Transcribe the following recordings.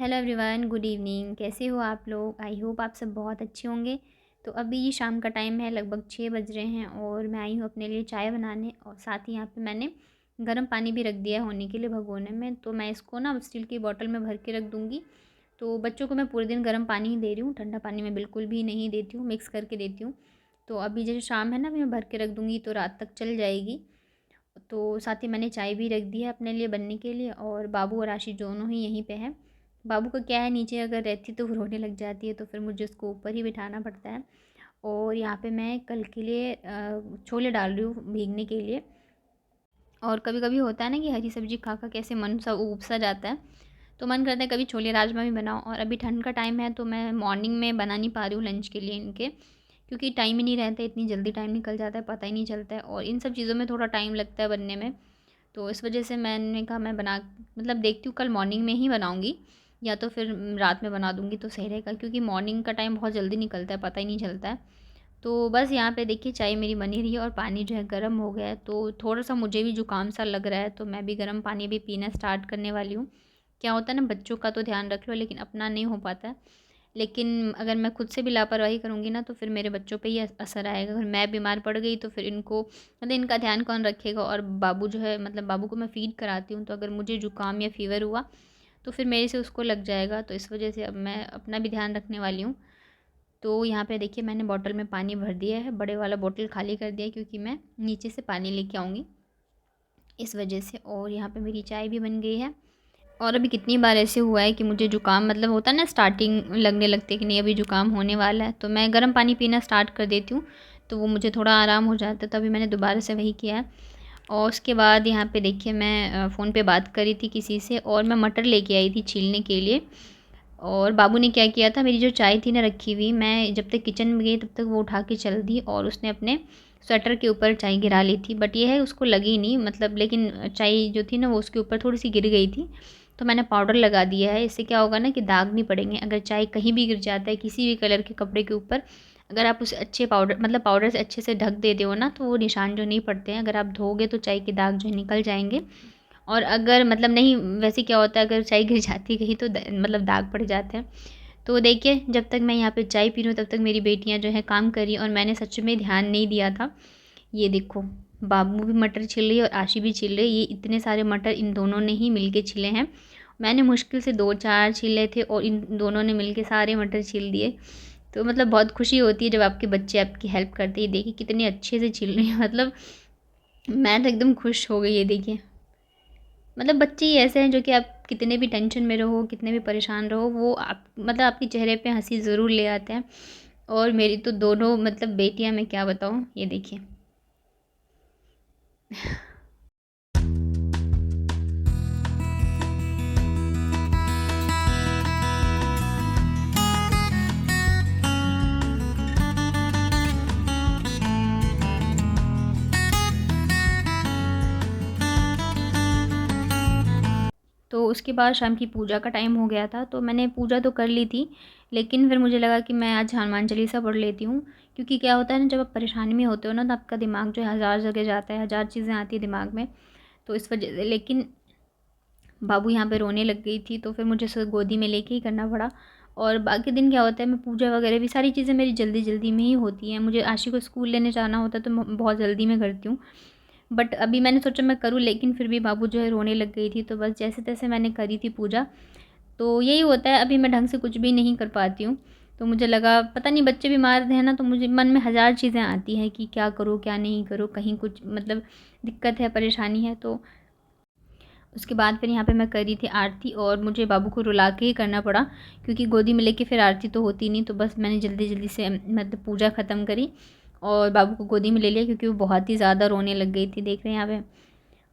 Hello everyone, good evening. कैसे हो आप लोग? आई होप आप सब बहुत अच्छे होंगे। तो अभी शाम का टाइम है, लगभग 6 बज रहे हैं और मैं आई हूँ अपने लिए चाय बनाने। और साथ ही यहाँ पे मैंने गर्म पानी भी रख दिया है होने के लिए भगोने में। तो मैं इसको ना स्टील की बॉटल में भर के रख दूँगी। तो बच्चों को मैं पूरे दिन गर्म पानी ही दे रही हूँ, ठंडा पानी मैं बिल्कुल भी नहीं देती हूँ, मिक्स करके देती हूँ। तो अभी जैसे शाम है ना, अभी मैं भर के रख दूँगी तो रात तक चल जाएगी। तो साथ ही मैंने चाय भी रख दी है अपने लिए बनने के लिए। और बाबू और आशीष दोनों ही यहीं पे हैं। बाबू का क्या है, नीचे अगर रहती तो वो रोने लग जाती है, तो फिर मुझे उसको ऊपर ही बिठाना पड़ता है। और यहाँ पे मैं कल के लिए छोले डाल रही हूँ भीगने के लिए। और कभी कभी होता है ना कि हरी सब्जी खा खा कैसे मन सा ऊब सा जाता है, तो मन करता है कभी छोले राजमा भी बनाओ। और अभी ठंड का टाइम है तो मैं मॉर्निंग में बना नहीं पा रही हूँ लंच के लिए इनके, क्योंकि टाइम ही नहीं रहता, इतनी जल्दी टाइम निकल जाता है, पता ही नहीं चलता है। और इन सब चीज़ों में थोड़ा टाइम लगता है बनने में। तो इस वजह से मैंने कहा मैं बना मतलब देखती हूँ, कल मॉर्निंग में ही बनाऊँगी या तो फिर रात में बना दूँगी तो सही रहेगा, क्योंकि मॉर्निंग का टाइम बहुत जल्दी निकलता है, पता ही नहीं चलता है। तो बस यहाँ पे देखिए चाय मेरी बनी रही है और पानी जो है गर्म हो गया है। तो थोड़ा-सा मुझे भी ज़ुकाम सा लग रहा है, तो मैं भी गर्म पानी भी पीना स्टार्ट करने वाली हूँ। क्या होता है ना, बच्चों का तो ध्यान रख लो लेकिन अपना नहीं हो पाता है। लेकिन अगर मैं खुद से भी लापरवाही करूँगी ना तो फिर मेरे बच्चों पे ही असर आएगा। अगर मैं बीमार पड़ गई तो फिर इनको मतलब इनका ध्यान कौन रखेगा? और बाबू जो है मतलब बाबू को मैं फ़ीड कराती हूँ, तो अगर मुझे ज़ुकाम या फ़ीवर हुआ तो फिर मेरे से उसको लग जाएगा। तो इस वजह से अब मैं अपना भी ध्यान रखने वाली हूँ। तो यहाँ पे देखिए मैंने बॉटल में पानी भर दिया है, बड़े वाला बॉटल खाली कर दिया है, क्योंकि मैं नीचे से पानी लेके आऊँगी इस वजह से। और यहाँ पे मेरी चाय भी बन गई है। और अभी कितनी बार ऐसे हुआ है कि मुझे ज़ुकाम मतलब होता है ना, स्टार्टिंग लगने लगती है कि नहीं अभी ज़ुकाम होने वाला है, तो मैं गर्म पानी पीना स्टार्ट कर देती हूँ, तो वो मुझे थोड़ा आराम हो जाता है। तभी मैंने दोबारा से वही किया है। और उसके बाद यहाँ पे देखिए मैं फ़ोन पे बात करी थी किसी से और मैं मटर लेके आई थी छीलने के लिए। और बाबू ने क्या किया था, मेरी जो चाय थी ना रखी हुई, मैं जब तक किचन में गई तब तक वो उठा के चल दी और उसने अपने स्वेटर के ऊपर चाय गिरा ली थी। बट ये है उसको लगी नहीं मतलब, लेकिन चाय जो थी ना वो उसके ऊपर थोड़ी सी गिर गई थी। तो मैंने पाउडर लगा दिया है, इससे क्या होगा ना कि दाग नहीं पड़ेंगे। अगर चाय कहीं भी गिर जाता है किसी भी कलर के कपड़े के ऊपर, अगर आप उसे अच्छे पाउडर मतलब पाउडर से अच्छे से ढक देते हो ना, तो वो निशान जो नहीं पड़ते हैं। अगर आप धोगे तो चाय के दाग जो है निकल जाएंगे। और अगर मतलब नहीं, वैसे क्या होता है अगर चाय गिर जाती है कहीं तो मतलब दाग पड़ जाते हैं। तो देखिए जब तक मैं यहाँ पे चाय पी रही हूँ तब तक मेरी बेटियाँ जो है काम कर रही हैं और मैंने सच में ध्यान नहीं दिया था। ये देखो, बाबू भी मटर छील रही है और आशी भी छील रही है। ये इतने सारे मटर इन दोनों ने ही मिलके छीले हैं। मैंने मुश्किल से 2-4 छीले थे और इन दोनों ने मिलके सारे मटर छील दिए। तो मतलब बहुत खुशी होती है जब आपके बच्चे आपकी हेल्प करते हैं। देखिए कितने अच्छे से छील रहे हैं, मतलब मैं तो एकदम खुश हो गई। ये देखिए, मतलब बच्चे ही ऐसे हैं जो कि आप कितने भी टेंशन में रहो, कितने भी परेशान रहो, वो आप मतलब आपके चेहरे पे हँसी ज़रूर ले आते हैं। और मेरी तो दोनों मतलब बेटियाँ, मैं क्या बताऊँ, ये देखिए। तो उसके बाद शाम की पूजा का टाइम हो गया था, तो मैंने पूजा तो कर ली थी, लेकिन फिर मुझे लगा कि मैं आज हनुमान चालीसा पढ़ लेती हूँ। क्योंकि क्या होता है ना, जब आप परेशानी में होते हो ना तो आपका दिमाग जो है हज़ार जगह जाता है, हज़ार चीज़ें आती है दिमाग में। तो इस वजह से, लेकिन बाबू यहाँ पे रोने लग गई थी तो फिर मुझे उसे गोदी में लेके ही करना पड़ा। और बाकी दिन क्या होता है, मैं पूजा वगैरह भी सारी चीज़ें मेरी जल्दी जल्दी में ही होती हैं। मुझे आशी को स्कूल लेने जाना होता है तो मैं बहुत जल्दी में करती हूँ। बट अभी मैंने सोचा मैं करूँ, लेकिन फिर भी बाबू जो है रोने लग गई थी, तो बस जैसे तैसे मैंने करी थी पूजा। तो यही होता है, अभी मैं ढंग से कुछ भी नहीं कर पाती हूँ। तो मुझे लगा पता नहीं, बच्चे बीमार हैं ना, तो मुझे मन में हज़ार चीज़ें आती हैं कि क्या करूँ क्या नहीं करूँ, कहीं कुछ मतलब दिक्कत है, परेशानी है। तो उसके बाद फिर यहाँ पे मैं करी थी आरती और मुझे बाबू को रुला के ही करना पड़ा, क्योंकि गोदी में लेके फिर आरती तो होती नहीं। तो बस मैंने जल्दी जल्दी से मतलब पूजा ख़त्म करी और बाबू को गोदी में ले लिया, क्योंकि वो बहुत ही ज़्यादा रोने लग गई थी, देख रहे हैं यहाँ पे।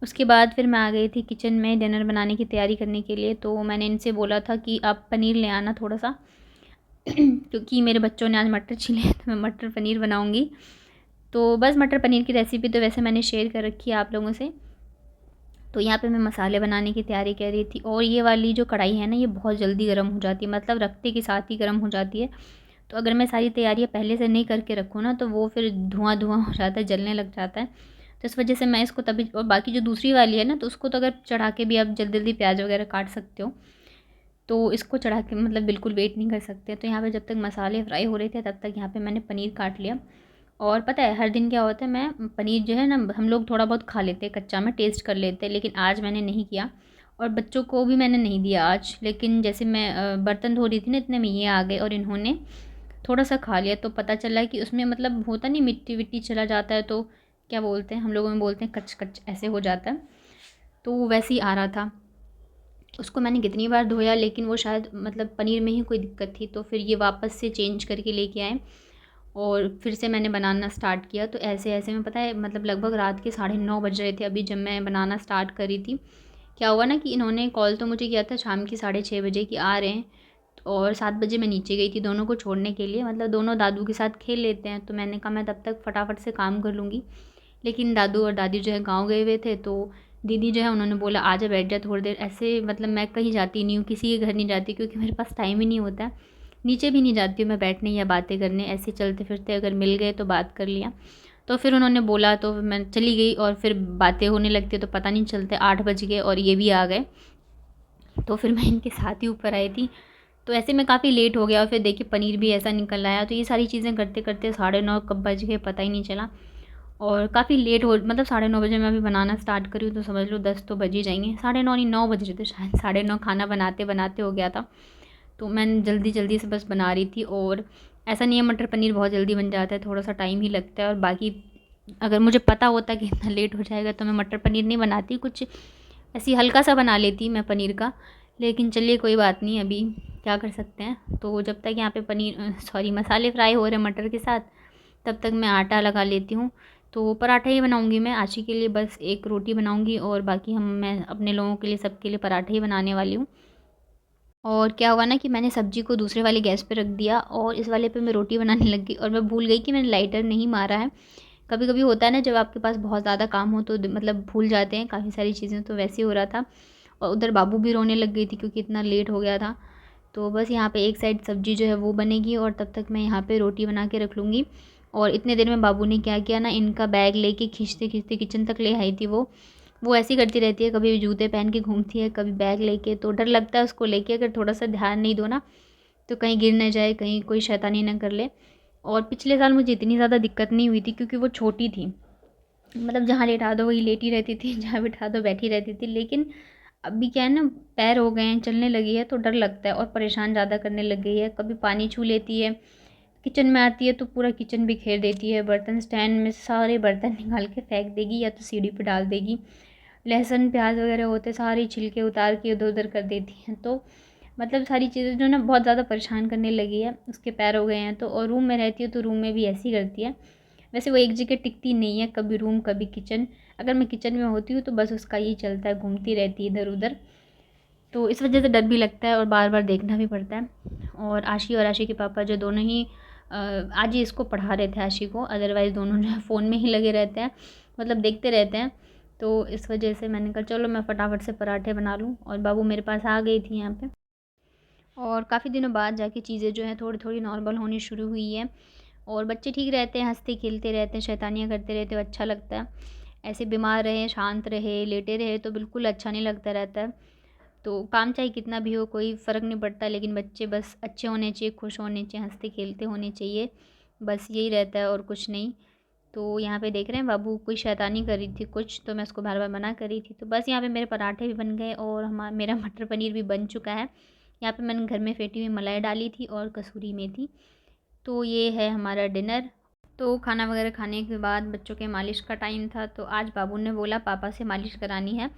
उसके बाद फिर मैं आ गई थी किचन में डिनर बनाने की तैयारी करने के लिए। तो मैंने इनसे बोला था कि आप पनीर ले आना थोड़ा सा क्योंकि मेरे बच्चों ने आज मटर छीले हैं तो मैं मटर पनीर बनाऊँगी। तो बस मटर पनीर की रेसिपी तो वैसे मैंने शेयर कर रखी है आप लोगों से। तो यहाँ पे मैं मसाले बनाने की तैयारी कर रही थी। और ये वाली जो कढ़ाई है ना, ये बहुत जल्दी गर्म हो जाती है, मतलब रखते के साथ ही गर्म हो जाती है। तो अगर मैं सारी तैयारियाँ पहले से नहीं करके रखूँ ना, तो वो फिर धुआँ धुआँ हो जाता है, जलने लग जाता है। तो इस वजह से मैं इसको तभी, और बाकी जो दूसरी वाली है ना, तो उसको तो अगर चढ़ा के भी आप जल्दी जल्दी प्याज वगैरह काट सकते हो। तो इसको चढ़ा के मतलब बिल्कुल वेट नहीं कर सकते। तो यहाँ पे जब तक मसाले फ्राई हो रहे थे तब तक यहाँ पे मैंने पनीर काट लिया। और पता है हर दिन क्या होता है, मैं पनीर जो है ना, हम लोग थोड़ा बहुत खा लेते हैं कच्चा में, टेस्ट कर लेते हैं, लेकिन आज मैंने नहीं किया और बच्चों को भी मैंने नहीं दिया आज। लेकिन जैसे मैं बर्तन धो रही थी ना, इतने में ये आ गए और इन्होंने थोड़ा सा खा लिया। तो पता चला कि उसमें मतलब होता नहीं, मिट्टी विट्टी चला जाता है, तो क्या बोलते हैं, हम लोगों में बोलते हैं कच कच ऐसे हो जाता है। तो वो वैसे ही आ रहा था। उसको मैंने कितनी बार धोया, लेकिन वो शायद मतलब पनीर में ही कोई दिक्कत थी, तो फिर ये वापस से चेंज करके लेके आए और फिर से मैंने बनाना स्टार्ट किया। तो ऐसे ऐसे में पता है मतलब लगभग रात के 9:30 बज रहे थे अभी जब मैं बनाना स्टार्ट करी थी। क्या हुआ ना कि इन्होंने कॉल तो मुझे किया था शाम की 6:30 बजे कि आ रहे हैं, और 7 बजे मैं नीचे गई थी दोनों को छोड़ने के लिए। मतलब दोनों दादू के साथ खेल लेते हैं, तो मैंने कहा मैं तब तक फटाफट से काम कर लूँगी। लेकिन दादू और दादी जो है गाँव गए हुए थे, तो दीदी जो है उन्होंने बोला आ जा बैठ जा थोड़ी देर। ऐसे मतलब मैं कहीं जाती नहीं हूँ, किसी के घर नहीं जाती, क्योंकि मेरे पास टाइम ही नहीं होता है। नीचे भी नहीं जाती हूँ मैं बैठने या बातें करने, ऐसे चलते फिरते अगर मिल गए तो बात कर लिया। तो फिर उन्होंने बोला तो मैं चली गई, और फिर बातें होने लगती तो पता नहीं चलते 8 बज गए और ये भी आ गए। तो फिर मैं इनके साथ ही ऊपर आई थी। तो ऐसे में काफ़ी लेट हो गया, और फिर देखिए पनीर भी ऐसा निकल आया। तो ये सारी चीज़ें करते करते 9:30 कब बज गए पता ही नहीं चला, और काफ़ी लेट हो मतलब 9:30 बजे मैं अभी बनाना स्टार्ट करी हूँ, तो समझ लो 10 तो बज ही जाएंगे। 9:30 नहीं 9 बज रहे थे शायद, 9:30 खाना बनाते बनाते हो गया था। तो मैं जल्दी जल्दी से बस बना रही थी। और ऐसा नहीं है मटर पनीर बहुत जल्दी बन जाता है, थोड़ा सा टाइम ही लगता है। और बाकी अगर मुझे पता होता कि इतना लेट हो जाएगा तो मैं मटर पनीर नहीं बनाती, कुछ ऐसी हल्का सा बना लेती मैं पनीर का। लेकिन चलिए कोई बात नहीं, अभी क्या कर सकते हैं। तो जब तक यहाँ पे पनीर सॉरी मसाले फ्राई हो रहे हैं मटर के साथ, तब तक मैं आटा लगा लेती हूँ। तो पराठा ही बनाऊँगी मैं आशी के लिए, बस एक रोटी बनाऊँगी, और बाकी मैं अपने लोगों के लिए सबके लिए पराठा ही बनाने वाली हूँ। और क्या हुआ ना कि मैंने सब्ज़ी को दूसरे वाले गैस पे रख दिया और इस वाले पे मैं रोटी बनाने लग गई, और मैं भूल गई कि मैंने लाइटर नहीं मारा है। कभी कभी होता है ना जब आपके पास बहुत ज़्यादा काम हो तो मतलब भूल जाते हैं काफ़ी सारी चीज़ें, तो वैसे ही हो रहा था। और उधर बाबू भी रोने लग गई थी क्योंकि इतना लेट हो गया था। तो बस यहाँ पे एक साइड सब्ज़ी जो है वो बनेगी, और तब तक मैं यहाँ पे रोटी बना के रख लूँगी। और इतने देर में बाबू ने क्या किया ना, इनका बैग लेके खींचते खींचते किचन तक ले आई थी वो ऐसी करती रहती है, कभी जूते पहन के घूमती है, कभी बैग लेके। तो डर लगता है उसको लेके, अगर थोड़ा सा ध्यान नहीं दो ना तो कहीं गिर ना जाए, कहीं कोई शैतानी ना कर ले। और पिछले साल मुझे इतनी ज़्यादा दिक्कत नहीं हुई थी क्योंकि वो छोटी थी, मतलब जहाँ लेटा दो वही लेटी रहती थी, जहाँ बिठा दो बैठी रहती थी। लेकिन अभी क्या है ना, पैर हो गए हैं, चलने लगी है, तो डर लगता है और परेशान ज़्यादा करने लग गई है। कभी पानी छू लेती है, किचन में आती है तो पूरा किचन बिखेर देती है, बर्तन स्टैंड में सारे बर्तन निकाल के फेंक देगी या तो सीढ़ी पे डाल देगी। लहसुन प्याज वगैरह होते सारे छिलके उतार के इधर उधर कर देती हैं। तो मतलब सारी चीज़ें जो ना बहुत ज़्यादा परेशान करने लगी है, उसके पैर हो गए हैं। तो और रूम में रहती है तो रूम में भी ऐसी करती है। वैसे वो एक जगह टिकती नहीं है, कभी रूम कभी किचन। अगर मैं किचन में होती हूँ तो बस उसका ही चलता है, घूमती रहती है इधर उधर। तो इस वजह से डर भी लगता है और बार बार देखना भी पड़ता है। और आशी और आशी के पापा जो दोनों ही आज ही इसको पढ़ा रहे थे आशी को, अदरवाइज़ दोनों जो है फ़ोन में ही लगे रहते हैं, मतलब देखते रहते हैं। तो इस वजह से मैंने कहा चलो मैं फटाफट से पराठे बना लूँ, और बाबू मेरे पास आ गई थी यहाँ पे। और काफ़ी दिनों बाद जाके चीज़ें जो हैं थोड़ी थोड़ी नॉर्मल होनी शुरू हुई है, और बच्चे ठीक रहते हैं, हंसते खेलते रहते हैं, शैतानियाँ करते रहते हैं, अच्छा लगता है। ऐसे बीमार रहे, शांत रहे, लेटे रहे तो बिल्कुल अच्छा नहीं लगता रहता है। तो काम चाहे कितना भी हो कोई फ़र्क नहीं पड़ता, लेकिन बच्चे बस अच्छे होने चाहिए, खुश होने चाहिए, हंसते खेलते होने चाहिए, बस यही रहता है और कुछ नहीं। तो यहाँ पे देख रहे हैं बाबू कोई शैतानी कर रही थी कुछ, तो मैं उसको बार बार मना कर रही थी। तो बस यहाँ पे मेरे पराठे भी बन गए और मेरा मटर पनीर भी बन चुका है। यहाँ पे मैंने घर में फेंटी हुई मलाई डाली थी और कसूरी मेथी। तो ये है हमारा डिनर। तो खाना वगैरह खाने के बाद बच्चों के मालिश का टाइम था, तो आज बाबू ने बोला पापा से मालिश करानी है,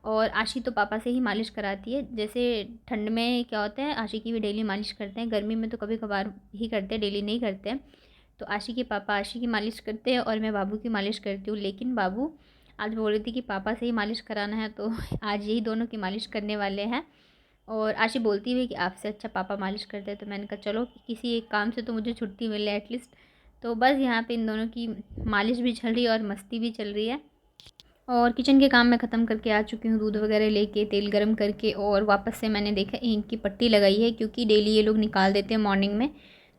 और आशी तो पापा से ही मालिश कराती है। जैसे ठंड में क्या होता है, आशी की भी डेली मालिश करते हैं, गर्मी में तो कभी कभार ही करते हैं, डेली नहीं करते हैं। तो आशी के पापा आशी की मालिश करते हैं और मैं बाबू की मालिश करती हूँ। लेकिन बाबू आज बोल रही थी कि पापा से ही मालिश कराना है, तो आज यही दोनों की मालिश करने वाले हैं। और आशी बोलती हुई कि आपसे अच्छा पापा मालिश करते हैं, तो मैंने कहा चलो किसी एक काम से तो मुझे छुट्टी मिले एटलीस्ट। तो बस यहाँ पे इन दोनों की मालिश भी चल रही है और मस्ती भी चल रही है। और किचन के काम मैं ख़त्म करके आ चुकी हूँ, दूध वगैरह लेके तेल गरम करके, और वापस से मैंने देखा हींग की पट्टी लगाई है, क्योंकि डेली ये लोग निकाल देते हैं मॉर्निंग में,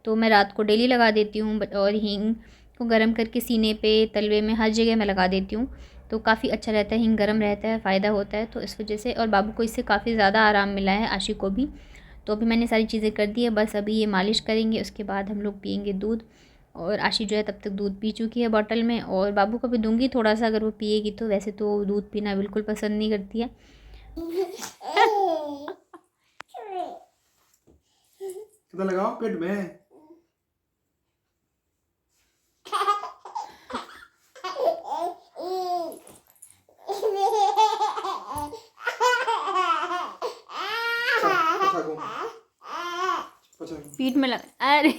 तो मैं रात को डेली लगा देती हूँ। और हींग को गरम करके सीने पे, तलवे में, हर जगह मैं लगा देती हूँ। तो काफ़ी अच्छा रहता है, हिंग गर्म रहता है, फ़ायदा होता है, तो इस वजह से। और बाबू को इससे काफ़ी ज़्यादा आराम मिला है, आशी को भी। तो अभी मैंने सारी चीज़ें कर दी है, बस अभी ये मालिश करेंगे, उसके बाद हम लोग पियेंगे दूध। और आशी जो है तब तक दूध पी चुकी है बॉटल में, और बाबू को भी दूंगी थोड़ा सा अगर वो पिएगी तो। वैसे तो दूध पीना बिल्कुल पसंद नहीं करती है। कितना लगाओ पेट में। पीठ में लगा, अरे